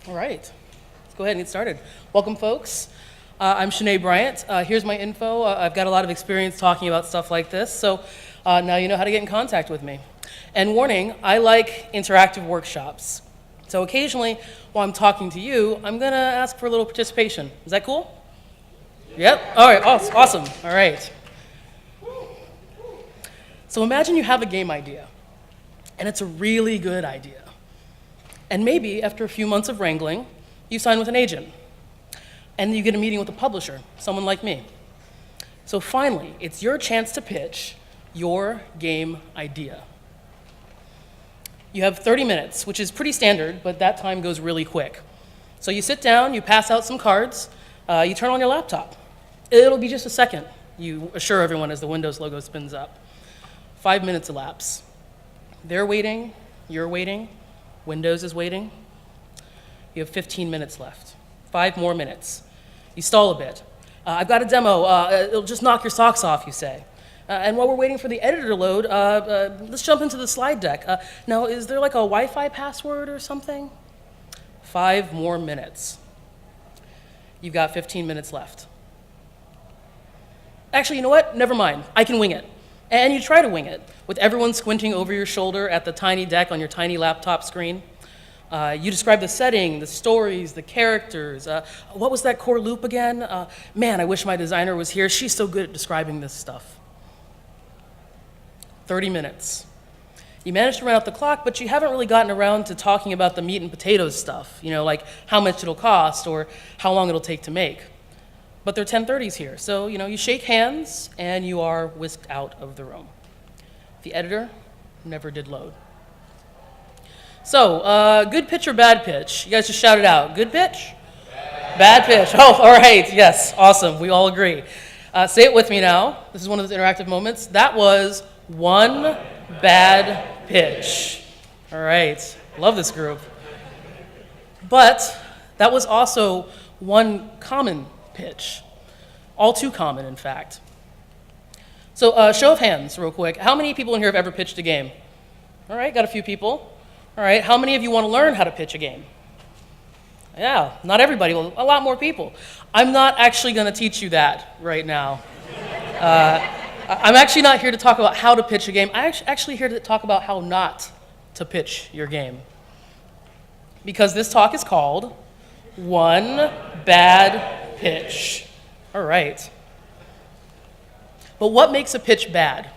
All right, let's go ahead and get started. Welcome, folks. I'm Shana T Bryant. Here's my info. I've got a lot of experience talking about stuff like this, so now you know how to get in contact with me. And warning, I like interactive workshops. So occasionally, while I'm talking to you, I'm going to ask for a little participation. Is that cool? Yep? All right, awesome. All right. So imagine you have a game idea, and it's a really good idea. And maybe after a few months of wrangling, you sign with an agent. And then you get a meeting with a publisher, someone like me. So finally, it's your chance to pitch your game idea. You have 30 minutes, which is pretty standard, but that time goes really quick. So you sit down, you pass out some cards, you turn on your laptop. It'll be just a second, you assure everyone as the Windows logo spins up. 5 minutes elapse. They're waiting, you're waiting, Windows is waiting. You have 15 minutes left. 5 more minutes. You stall a bit. I've got a demo. It'll just knock your socks off, you say. And while we're waiting for the editor to load, let's jump into the slide deck. Now, is there like a Wi-Fi password or something? 5 more minutes. You've got 15 minutes left. Actually, you know what? Never mind. I can wing it. And you try to wing it, with everyone squinting over your shoulder at the tiny deck on your tiny laptop screen. You describe the setting, the stories, the characters. What was that core loop again? Man, I wish my designer was here. She's so good at describing this stuff. 30 minutes. You managed to run out the clock, but you haven't really gotten around to talking about the meat and potatoes stuff, you know, like how much it'll cost or how long it'll take to make. But they're 10:30s here, so you shake hands and you are whisked out of the room. The editor never did load. So, good pitch or bad pitch? You guys just shout it out. Good pitch? Bad pitch. Oh, all right. Yes, awesome. We all agree. Say it with me now. This is one of those interactive moments. That was one bad pitch. All right. Love this group. But that was also one common pitch. All too common, in fact. So, show of hands, real quick. How many people in here have ever pitched a game? All right, got a few people. All right, how many of you want to learn how to pitch a game? Yeah, not everybody, well, a lot more people. I'm not actually going to teach you that right now. I'm actually not here to talk about how to pitch a game. I'm actually here to talk about how not to pitch your game. Because this talk is called One Bad Pitch. All right. But what makes a pitch bad?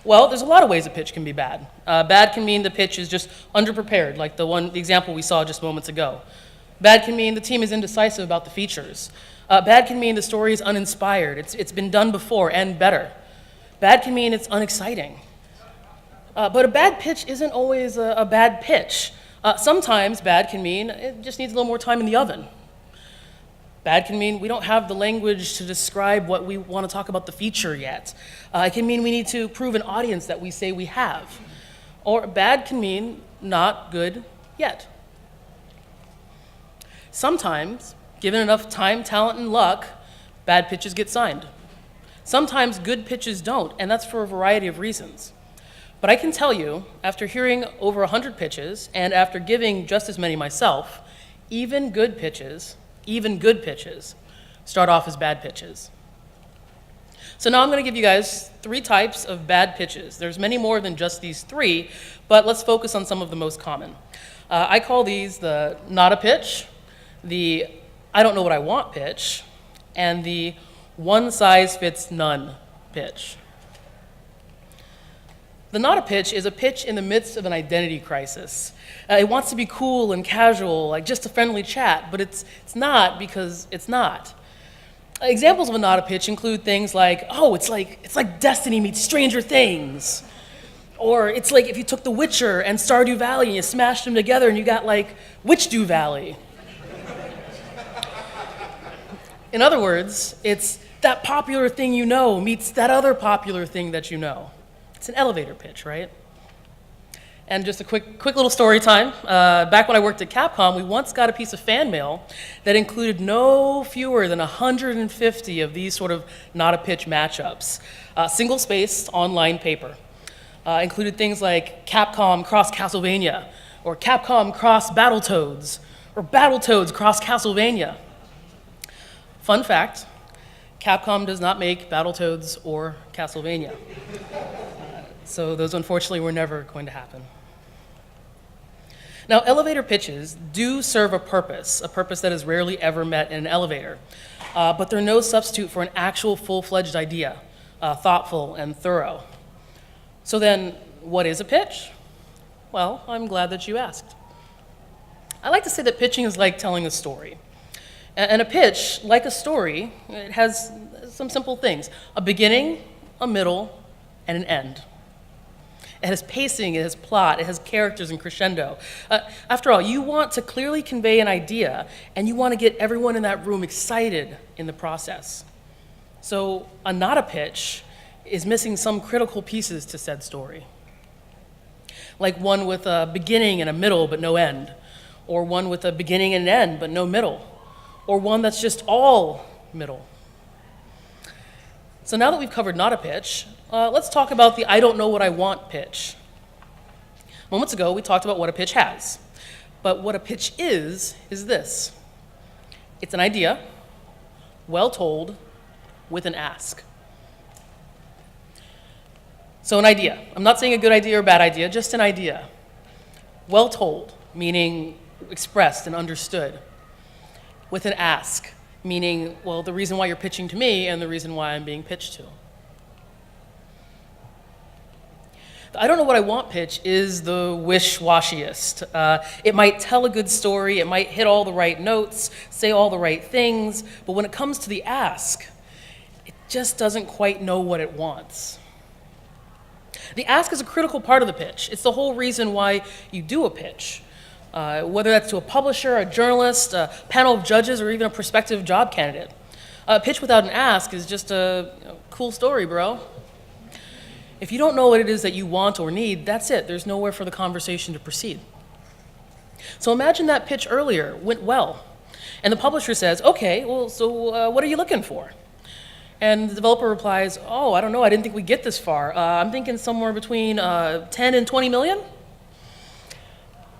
Well, there's a lot of ways a pitch can be bad. Bad can mean the pitch is just underprepared, like the example we saw just moments ago. Bad can mean the team is indecisive about the features. Bad can mean the story is uninspired. It's been done before and better. Bad can mean it's unexciting. But a bad pitch isn't always a bad pitch. Sometimes bad can mean it just needs a little more time in the oven. Bad can mean we don't have the language to describe what we want to talk about the feature yet. It can mean we need to prove an audience that we say we have. Or bad can mean not good yet. Sometimes, given enough time, talent, and luck, bad pitches get signed. Sometimes good pitches don't, and that's for a variety of reasons. But I can tell you, after hearing over 100 pitches, and after giving just as many myself, even good pitches start off as bad pitches. So now I'm going to give you guys 3 types of bad pitches. There's many more than just these 3, but let's focus on some of the most common. I call these the not a pitch, the I don't know what I want pitch, and the one size fits none pitch. The not a pitch is a pitch in the midst of an identity crisis. It wants to be cool and casual, like just a friendly chat, but it's not because it's not. Examples of a not a pitch include things like, oh, it's like Destiny meets Stranger Things. Or it's like if you took The Witcher and Stardew Valley and you smashed them together and you got like Witchdew Valley. In other words, it's that popular thing you know meets that other popular thing that you know. It's an elevator pitch, right? And just a quick little story time. Back when I worked at Capcom, we once got a piece of fan mail that included no fewer than 150 of these sort of not-a-pitch matchups. Single-spaced online paper. Included things like Capcom cross Castlevania, or Capcom cross Battletoads, or Battletoads cross Castlevania. Fun fact, Capcom does not make Battletoads or Castlevania. So those unfortunately were never going to happen. Now, elevator pitches do serve a purpose that is rarely ever met in an elevator. But they're no substitute for an actual full-fledged idea, thoughtful and thorough. So then, what is a pitch? Well, I'm glad that you asked. I like to say that pitching is like telling a story. And a pitch, like a story, it has some simple things: a beginning, a middle, and an end. It has pacing, it has plot, it has characters and crescendo. After all, you want to clearly convey an idea, and you want to get everyone in that room excited in the process. So not a pitch is missing some critical pieces to said story. Like one with a beginning and a middle but no end, or one with a beginning and an end but no middle, or one that's just all middle. So now that we've covered not a pitch, let's talk about the I don't know what I want pitch. Moments ago, we talked about what a pitch has. But what a pitch is this. It's an idea, well told, with an ask. So an idea. I'm not saying a good idea or a bad idea, just an idea. Well told, meaning expressed and understood. With an ask, meaning, well, the reason why you're pitching to me and the reason why I'm being pitched to. The I don't know what I want pitch is the wish-washiest. It might tell a good story, it might hit all the right notes, say all the right things, but when it comes to the ask, it just doesn't quite know what it wants. The ask is a critical part of the pitch. It's the whole reason why you do a pitch. Whether that's to a publisher, a journalist, a panel of judges, or even a prospective job candidate. A pitch without an ask is just a cool story, bro. If you don't know what it is that you want or need, that's it. There's nowhere for the conversation to proceed. So imagine that pitch earlier went well, and the publisher says, okay, well, so what are you looking for? And the developer replies, oh, I don't know, I didn't think we'd get this far. I'm thinking somewhere between 10 and 20 million.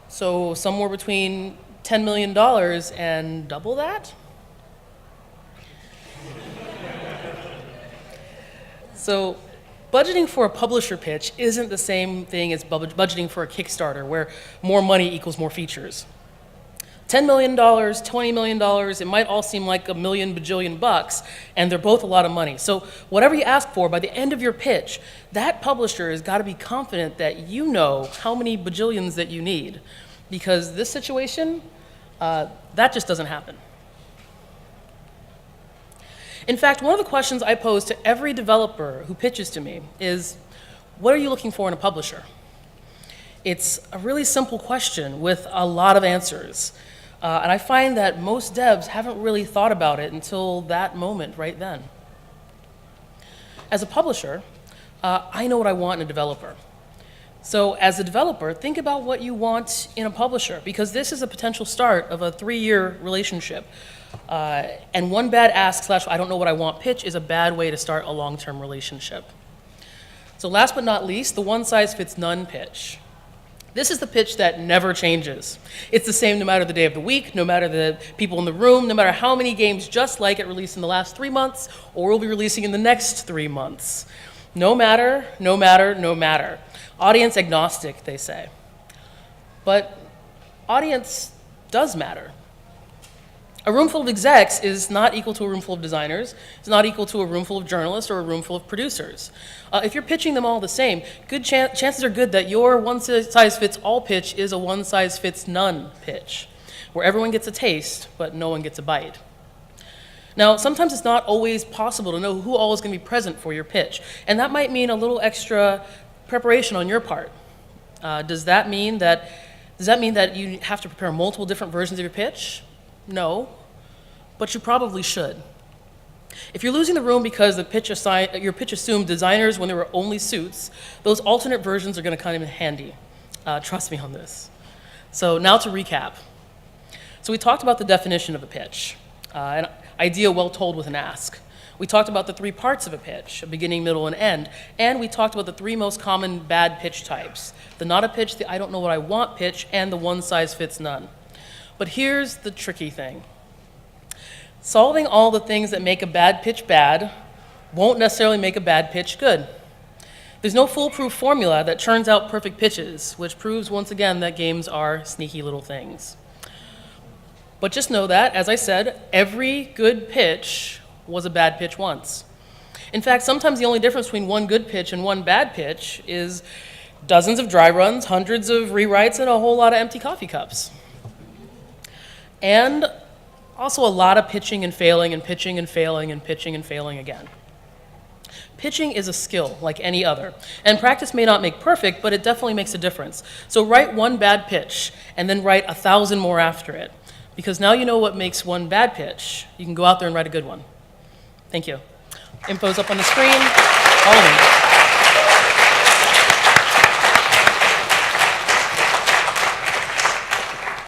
So somewhere between $10 million and double that? So budgeting for a publisher pitch isn't the same thing as budgeting for a Kickstarter, where more money equals more features. $10 million, $20 million, it might all seem like a million bajillion bucks, and they're both a lot of money. So whatever you ask for, by the end of your pitch, that publisher has got to be confident that you know how many bajillions that you need. Because this situation, that just doesn't happen. In fact, one of the questions I pose to every developer who pitches to me is, what are you looking for in a publisher? It's a really simple question with a lot of answers. And I find that most devs haven't really thought about it until that moment right then. As a publisher, I know what I want in a developer. So as a developer, think about what you want in a publisher, because this is a potential start of a 3-year relationship. And one bad ask / I don't know what I want pitch is a bad way to start a long-term relationship. So last but not least, the one-size-fits-none pitch. This is the pitch that never changes. It's the same no matter the day of the week, no matter the people in the room, no matter how many games just like it released in the last 3 months or will be releasing in the next 3 months. No matter, no matter, no matter. Audience agnostic, they say. But audience does matter. A room full of execs is not equal to a room full of designers. It's not equal to a room full of journalists or a room full of producers. If you're pitching them all the same, chances are good that your one-size-fits-all pitch is a one-size-fits-none pitch, where everyone gets a taste, but no one gets a bite. Now, sometimes it's not always possible to know who all is going to be present for your pitch, and that might mean a little extra preparation on your part. Does that mean that you have to prepare multiple different versions of your pitch? No, but you probably should. If you're losing the room because your pitch assumed designers when there were only suits, those alternate versions are going to come in handy. Trust me on this. So now to recap. So we talked about the definition of a pitch, an idea well told with an ask. We talked about the 3 parts of a pitch, a beginning, middle, and end, and we talked about the 3 most common bad pitch types: the not a pitch, the I don't know what I want pitch, and the one size fits none. But here's the tricky thing. Solving all the things that make a bad pitch bad won't necessarily make a bad pitch good. There's no foolproof formula that churns out perfect pitches, which proves once again that games are sneaky little things. But just know that, as I said, every good pitch was a bad pitch once. In fact, sometimes the only difference between one good pitch and one bad pitch is dozens of dry runs, hundreds of rewrites, and a whole lot of empty coffee cups. And also a lot of pitching and failing and pitching and failing and pitching and failing again. Pitching is a skill like any other, and practice may not make perfect, but it definitely makes a difference. So write one bad pitch, and then write 1,000 more after it, because now you know what makes one bad pitch. You can go out there and write a good one. Thank you. Info's up on the screen. Follow me.